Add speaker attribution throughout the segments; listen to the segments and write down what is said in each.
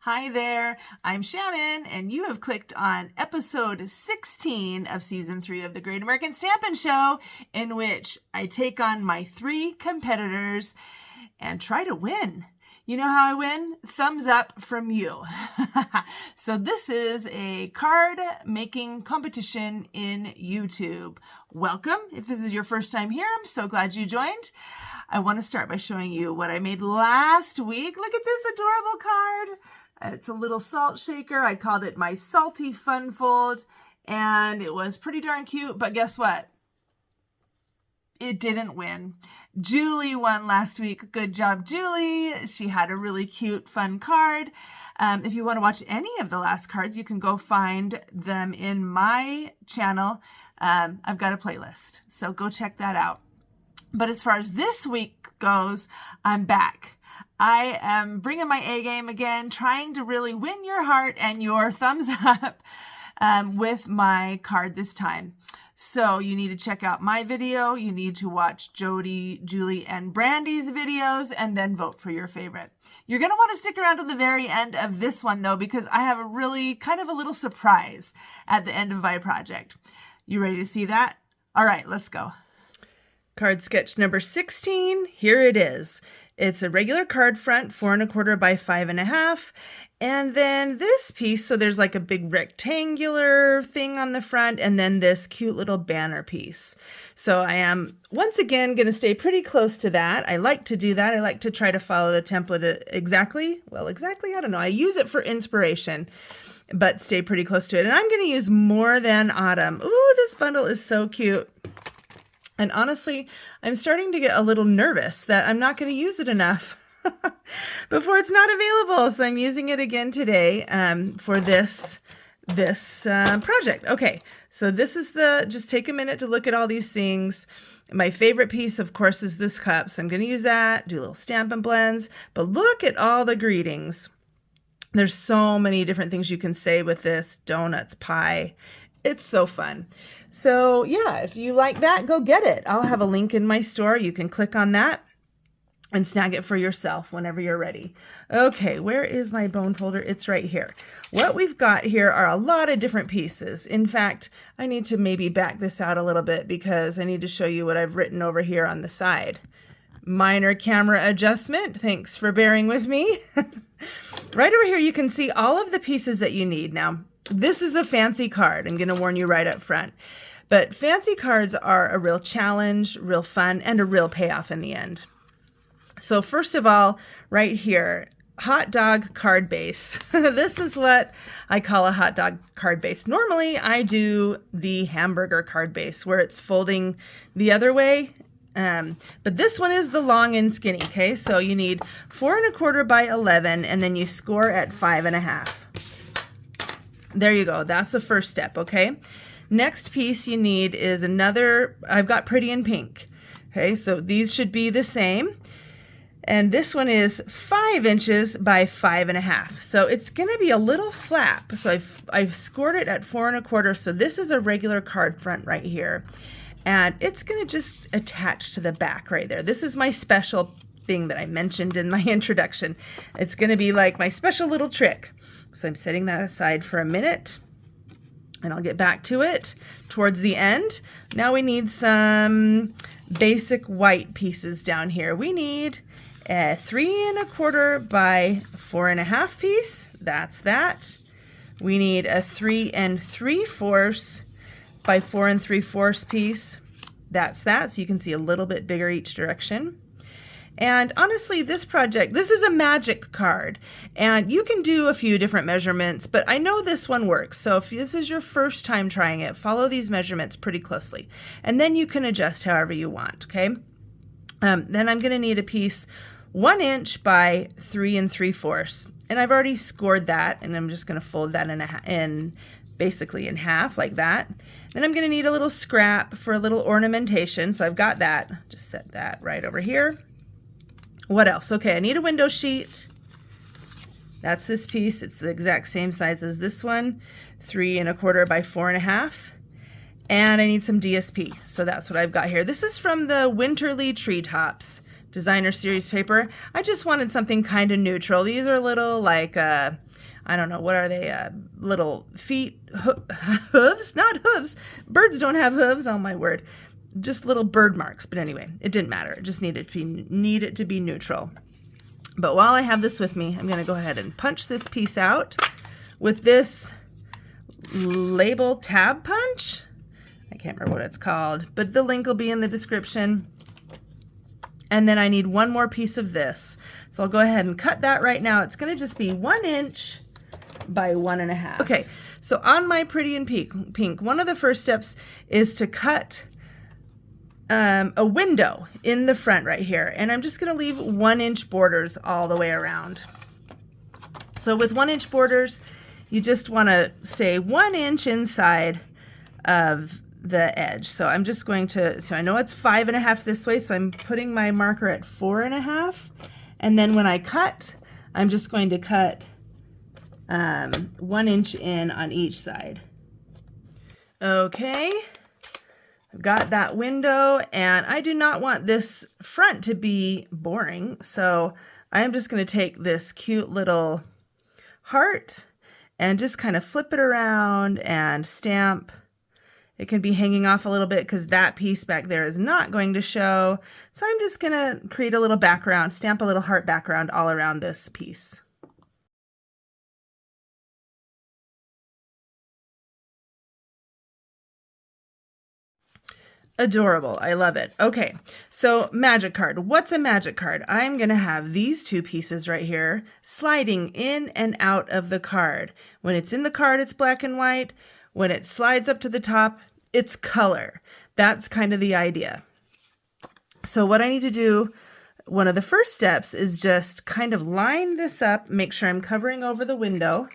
Speaker 1: Hi there, I'm Shannon, and you have clicked on episode 16 of season 3 of the Great American Stampin' Show, in which I take on my 3 competitors and try to win. You know how I win? Thumbs up from you. So this is a card making competition in YouTube. Welcome. If this is your first time here, I'm so glad you joined. I want to start by showing you what I made last week. Look at this adorable card. It's a little salt shaker. I called it my Salty Fun Fold, and it was pretty darn cute, but guess what? It didn't win. Julie won last week. Good job, Julie. She had a really cute, fun card. If you want to watch any of the last cards, you can go find them in my channel. I've got a playlist, so go check that out. But as far as this week goes, I'm back. I am bringing my A game again, trying to really win your heart and your thumbs up with my card this time. So you need to check out my video, you need to watch Jody, Julie, and Brandy's videos, and then vote for your favorite. You're going to want to stick around to the very end of this one, though, because I have a really kind of a little surprise at the end of my project. You ready to see that? All right, let's go. Card sketch number 16, here it is. It's a regular card front, 4 1/4 by 5 1/2. And then this piece, so there's like a big rectangular thing on the front, and then this cute little banner piece. So I am, once again, going to stay pretty close to that. I like to do that. I like to try to follow the template exactly. Well, exactly, I don't know. I use it for inspiration, but stay pretty close to it. And I'm going to use More Than Autumn. Ooh, this bundle is so cute. And honestly, I'm starting to get a little nervous that I'm not going to use it enough before it's not available. So I'm using it again today for this project. Okay, so this is just take a minute to look at all these things. My favorite piece, of course, is this cup. So I'm going to use that, do a little Stampin' Blends. But look at all the greetings. There's so many different things you can say with this. Donuts, pie. It's so fun. So yeah, if you like that, go get it. I'll have a link in my store. You can click on that and snag it for yourself whenever you're ready. Okay, where is my bone folder? It's right here. What we've got here are a lot of different pieces. In fact, I need to maybe back this out a little bit because I need to show you what I've written over here on the side. Minor camera adjustment. Thanks for bearing with me. Right over here, you can see all of the pieces that you need. Now, this is a fancy card. I'm going to warn you right up front. But fancy cards are a real challenge, real fun, and a real payoff in the end. So first of all, right here, hot dog card base. This is what I call a hot dog card base. Normally, I do the hamburger card base where it's folding the other way. But this one is the long and skinny, okay? So you need 4 1/4 by 11, and then you score at 5 1/2. There you go. That's the first step, okay? Next piece you need is another, I've got Pretty in Pink. Okay, so these should be the same. And this one is 5 inches by 5 1/2. So it's going to be a little flap. So I've scored it at 4 1/4. So this is a regular card front right here. And it's going to just attach to the back right there. This is my special thing that I mentioned in my introduction. It's going to be like my special little trick. So I'm setting that aside for a minute, and I'll get back to it towards the end. Now we need some basic white pieces down here. We need a 3 1/4 by 4 1/2 piece. That's that. We need a 3 3/4 by 4 3/4 piece. That's that. So you can see a little bit bigger each direction. And honestly, this project, this is a magic card, and you can do a few different measurements, but I know this one works. So if this is your first time trying it, follow these measurements pretty closely, and then you can adjust however you want, okay? Then I'm going to need a piece 1 inch by 3 3/4, and I've already scored that, and I'm just going to fold that basically in half like that. Then I'm going to need a little scrap for a little ornamentation, so I've got that. Just set that right over here. What else? Okay, I need a window sheet. That's this piece. It's the exact same size as this one, 3 1/4 by 4 1/2. And I need some DSP. So that's what I've got here. This is from the Winterly Treetops designer series paper. I just wanted something kind of neutral. These are little like I don't know, what are they, little feet, hooves, not hooves. Birds don't have hooves, oh my word. Just little bird marks, but anyway, it didn't matter. It just needed to be neutral. But while I have this with me, I'm gonna go ahead and punch this piece out with this label tab punch. I can't remember what it's called, but the link will be in the description. And then I need one more piece of this. So I'll go ahead and cut that right now. It's gonna just be 1 inch by 1.5. Okay, so on my Pretty in Pink, one of the first steps is to cut a window in the front right here. And I'm just gonna leave 1 inch borders all the way around. So with 1 inch borders, you just wanna stay 1 inch inside of the edge. So I'm just going to, so I know it's 5.5 this way, so I'm putting my marker at 4.5. And then when I cut, I'm just going to cut 1 inch in on each side. Okay, I've got that window, and I do not want this front to be boring. So I'm just going to take this cute little heart and just kind of flip it around and stamp. It can be hanging off a little bit because that piece back there is not going to show. So I'm just going to create a little background, stamp a little heart background all around this piece. Adorable. I love it. Okay, so magic card. What's a magic card? I'm going to have these two pieces right here sliding in and out of the card. When it's in the card, it's black and white. When it slides up to the top, it's color. That's kind of the idea. So what I need to do, one of the first steps is just kind of line this up, make sure I'm covering over the window.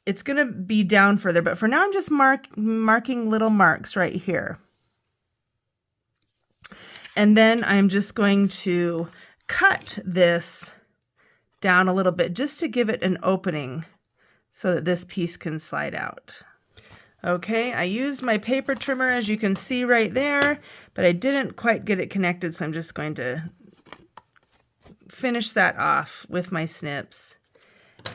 Speaker 1: It's going to be down further, but for now I'm just marking little marks right here. And then I'm just going to cut this down a little bit just to give it an opening so that this piece can slide out. Okay, I used my paper trimmer, as you can see right there, but I didn't quite get it connected, so I'm just going to finish that off with my snips.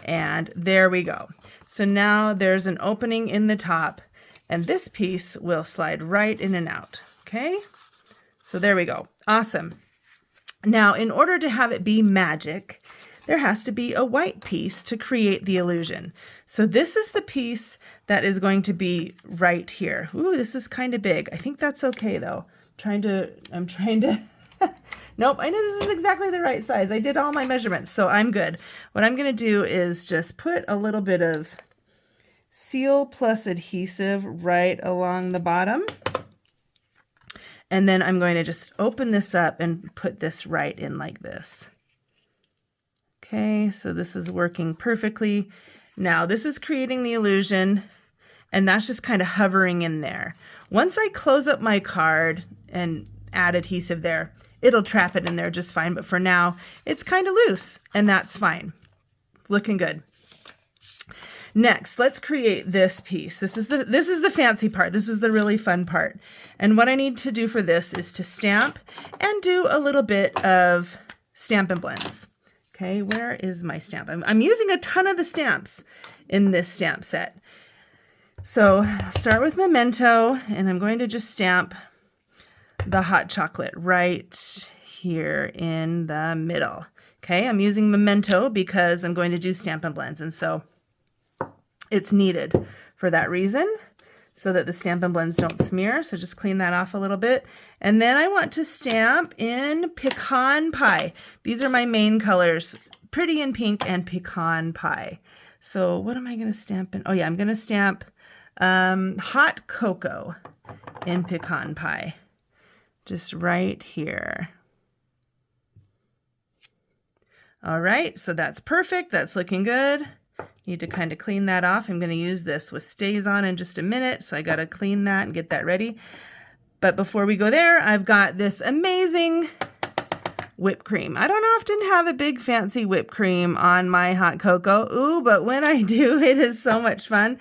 Speaker 1: And there we go. So now there's an opening in the top, and this piece will slide right in and out. Okay, so there we go. Awesome. Now, in order to have it be magic, there has to be a white piece to create the illusion. So this is the piece that is going to be right here. Ooh, this is kind of big. I think that's okay though. I'm trying to, nope, I know this is exactly the right size. I did all my measurements, so I'm good. What I'm gonna do is just put a little bit of seal plus adhesive right along the bottom. And then I'm going to just open this up and put this right in like this. Okay, so this is working perfectly. Now this is creating the illusion, and that's just kind of hovering in there. Once I close up my card and add adhesive there, it'll trap it in there just fine, but for now it's kind of loose, and that's fine. Looking good. Next, let's create this piece. This is the fancy part. This is the really fun part. And what I need to do for this is to stamp and do a little bit of Stampin' Blends. Okay, where is my stamp? I'm using a ton of the stamps in this stamp set. So I'll start with Memento, and I'm going to just stamp the hot chocolate right here in the middle. Okay, I'm using Memento because I'm going to do Stampin' Blends, and so it's needed for that reason, so that the Stampin' Blends don't smear. So just clean that off a little bit. And then I want to stamp in Pecan Pie. These are my main colors, Pretty in Pink and Pecan Pie. So what am I going to stamp in? Oh yeah, I'm going to stamp Hot Cocoa in Pecan Pie. Just right here. All right, so that's perfect. That's looking good. Need to kind of clean that off. I'm going to use this with Stazon in just a minute, so I got to clean that and get that ready. But before we go there, I've got this amazing whipped cream. I don't often have a big fancy whipped cream on my hot cocoa. Ooh, but when I do, it is so much fun.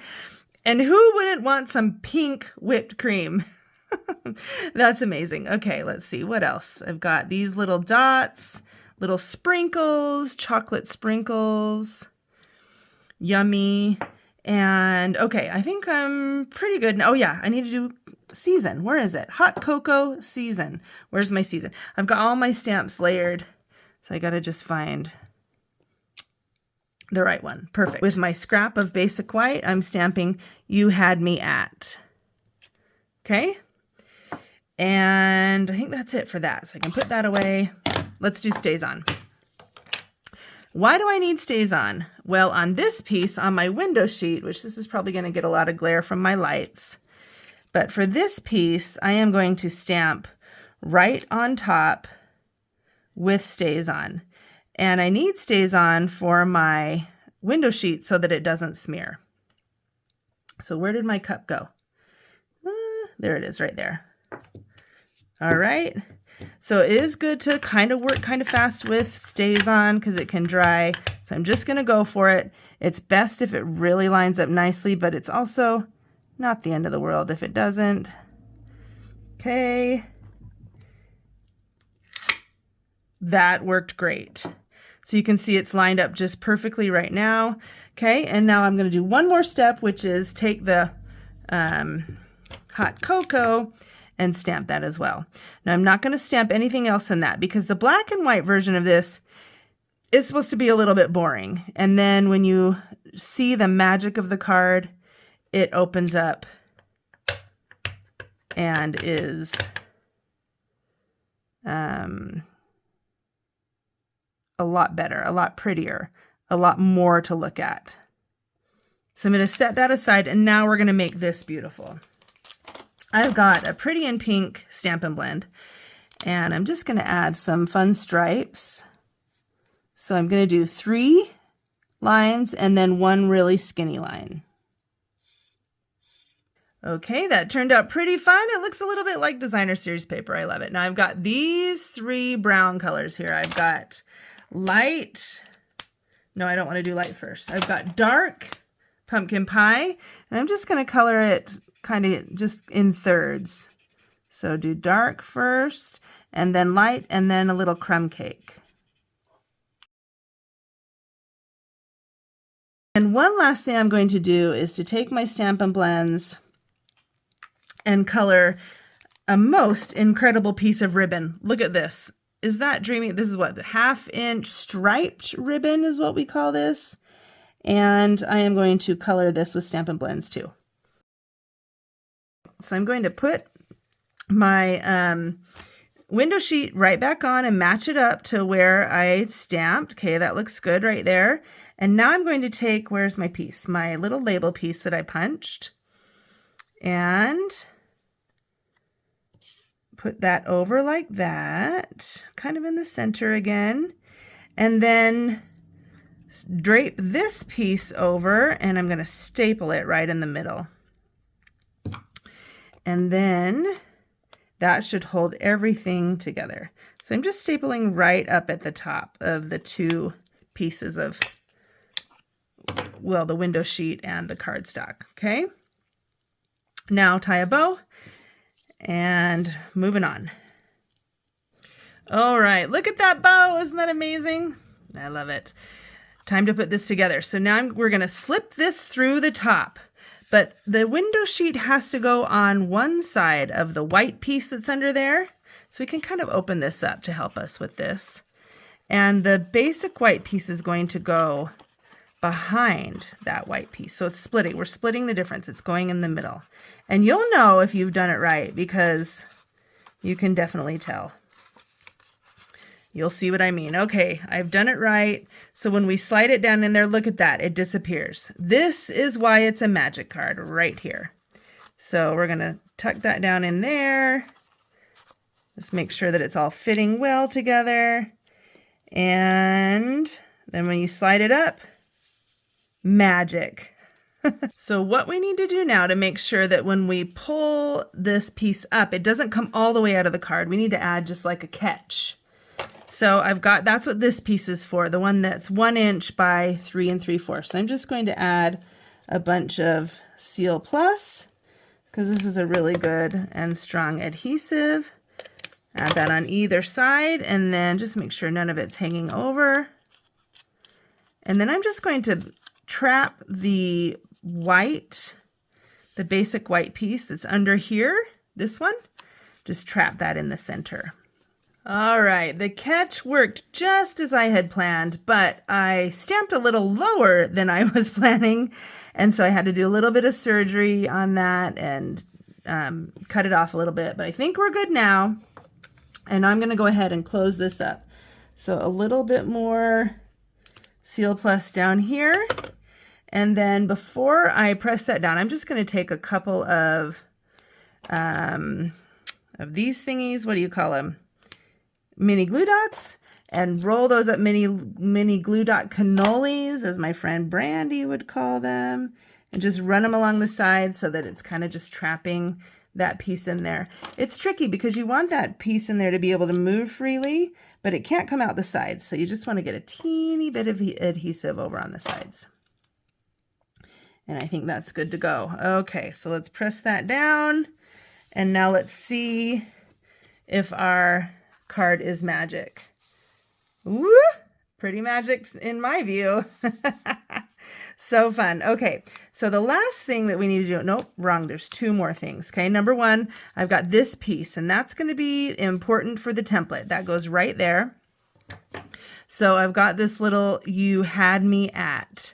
Speaker 1: And who wouldn't want some pink whipped cream? That's amazing. Okay, let's see what else. I've got these little dots, little sprinkles, chocolate sprinkles. Yummy. And okay, I think I'm pretty good. Oh yeah, I need to do season. Where is it? Hot cocoa season. Where's my season? I've got all my stamps layered, so I gotta just find the right one. Perfect. With my scrap of basic white, I'm stamping "You Had Me At." Okay. And I think that's it for that. So I can put that away. Let's do Stazon. Why do I need Stazon? Well, on this piece, on my window sheet, which this is probably going to get a lot of glare from my lights, but for this piece, I am going to stamp right on top with Stazon. And I need Stazon for my window sheet so that it doesn't smear. So where did my cup go? There it is right there. All right. So it is good to kind of work kind of fast with Stazon because it can dry. So I'm just going to go for it. It's best if it really lines up nicely, but it's also not the end of the world if it doesn't. Okay. That worked great. So you can see it's lined up just perfectly right now. Okay, and now I'm going to do one more step, which is take the hot cocoa and stamp that as well. Now I'm not going to stamp anything else in that because the black and white version of this is supposed to be a little bit boring. And then when you see the magic of the card, it opens up and is a lot better, a lot prettier, a lot more to look at. So I'm going to set that aside, and now we're going to make this beautiful. I've got a Pretty in Pink Stampin' Blend, and I'm just going to add some fun stripes. So I'm going to do 3 lines and then 1 really skinny line. Okay, that turned out pretty fun. It looks a little bit like designer series paper. I love it. Now I've got these 3 brown colors here. I've got light. No, I don't want to do light first. I've got dark pumpkin pie, and I'm just going to color it kind of just in thirds. So do dark first, and then light, and then a little crumb cake. And one last thing I'm going to do is to take my Stampin' Blends and color a most incredible piece of ribbon. Look at this. Is that dreamy? This is what, the 1/2 inch striped ribbon is what we call this. And I am going to color this with Stampin' Blends too. So I'm going to put my window sheet right back on and match it up to where I stamped. Okay, that looks good right there. And now I'm going to take, where's my piece? My little label piece that I punched. And put that over like that, kind of in the center again. And then drape this piece over, and I'm going to staple it right in the middle. And then that should hold everything together. So I'm just stapling right up at the top of the 2 pieces of, well, the window sheet and the cardstock. Okay. Now tie a bow and moving on. All right, look at that bow. Isn't that amazing? I love it. Time to put this together. So now we're going to slip this through the top, but the window sheet has to go on one side of the white piece that's under there. So we can kind of open this up to help us with this. And the basic white piece is going to go behind that white piece. So it's splitting. We're splitting the difference. It's going in the middle. And you'll know if you've done it right because you can definitely tell. You'll see what I mean. Okay, I've done it right. So when we slide it down in there, look at that. It disappears. This is why it's a magic card right here. So we're going to tuck that down in there. Just make sure that it's all fitting well together. And then when you slide it up, magic. So what we need to do now to make sure that when we pull this piece up, it doesn't come all the way out of the card. We need to add just like a catch. So I've got, that's what this piece is for, the one that's 1 inch by 3 3/4. So I'm just going to add a bunch of Seal Plus because this is a really good and strong adhesive. Add that on either side, and then just make sure none of it's hanging over. And then I'm just going to trap the white, the basic white piece that's under here, this one, just trap that in the center. All right, the catch worked just as I had planned, but I stamped a little lower than I was planning, and so I had to do a little bit of surgery on that and cut it off a little bit, but I think we're good now. And I'm going to go ahead and close this up. So a little bit more Seal Plus down here. And then before I press that down, I'm just going to take a couple of these thingies. What do you call them? Mini glue dots. And roll those up, mini glue dot cannolis, as my friend Brandy would call them. And just run them along the sides so that it's kind of just trapping that piece in there. It's tricky because you want that piece in there to be able to move freely, but it can't come out the sides. So you just want to get a teeny bit of adhesive over on the sides. And I think that's good to go. Okay, so let's press that down. And now let's see if our card is magic. Woo! Pretty magic in my view. So fun. Okay, so the last thing that we need to do, nope, wrong, there's two more things. Okay, number one, I've got this piece, and that's going to be important for the template. That goes right there. So I've got this little "you had me at."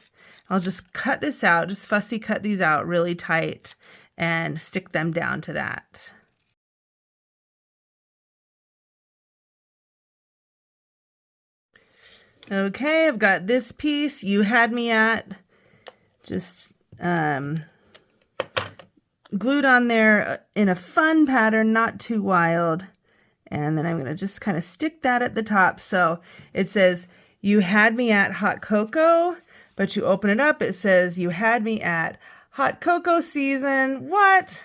Speaker 1: I'll just cut this out, just fussy cut these out really tight and stick them down to that. Okay, I've got this piece, "you had me at," just glued on there in a fun pattern, not too wild. And then I'm going to just kind of stick that at the top. So it says, "You had me at hot cocoa," but you open it up, it says, "You had me at hot cocoa season." What?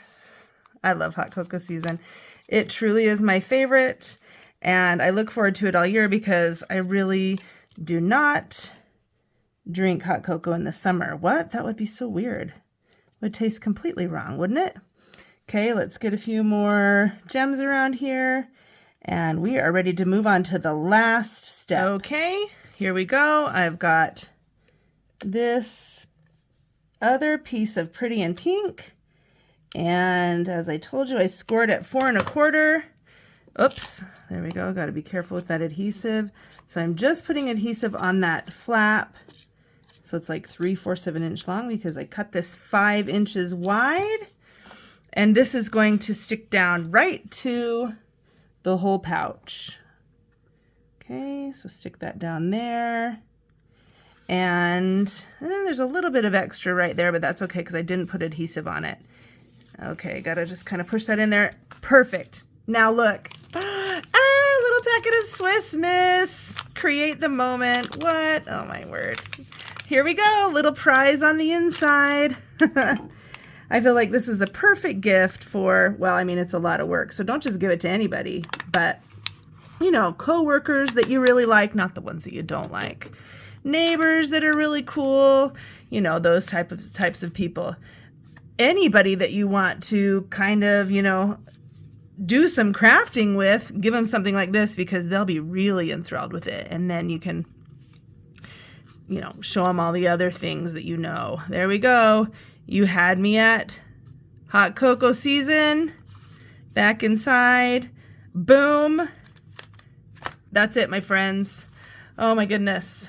Speaker 1: I love hot cocoa season. It truly is my favorite. And I look forward to it all year because I really do not drink hot cocoa in the summer. What? That would be so weird. It would taste completely wrong, wouldn't it? Okay, let's get a few more gems around here. And we are ready to move on to the last step. Okay, here we go. I've got this other piece of Pretty in Pink. And as I told you, I scored at 4 1/4. Oops, there we go. Got to be careful with that adhesive. So I'm just putting adhesive on that flap. So it's like 3/4 of an inch long because I cut this 5 inches wide. And this is going to stick down right to the whole pouch. Okay, so stick that down there. And there's a little bit of extra right there, but that's okay because I didn't put adhesive on it. Okay, gotta just kind of push that in there. Perfect. Now look. Little packet of Swiss Miss. Create the moment. What? Oh my word. Here we go. Little prize on the inside. I feel like this is the perfect gift for, well, I mean, it's a lot of work, so don't just give it to anybody, but, you know, coworkers that you really like, not the ones that you don't like. Neighbors that are really cool, you know, those types of people. Anybody that you want to kind of, you know, do some crafting with, give them something like this because they'll be really enthralled with it. And then you can, you know, show them all the other things that you know. There we go. You had me at hot cocoa season. Back inside. Boom. That's it, my friends. Oh my goodness.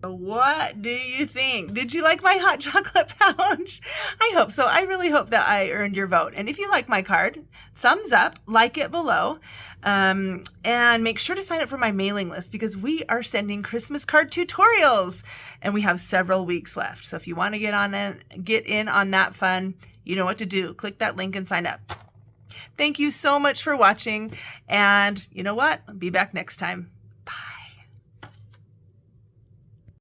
Speaker 1: What do you think? Did you like my hot chocolate pouch? I hope so. I really hope that I earned your vote. And if you like my card, thumbs up, like it below, and make sure to sign up for my mailing list because we are sending Christmas card tutorials and we have several weeks left. So if you want to get in on that fun, you know what to do. Click that link and sign up. Thank you so much for watching. And you know what? I'll be back next time.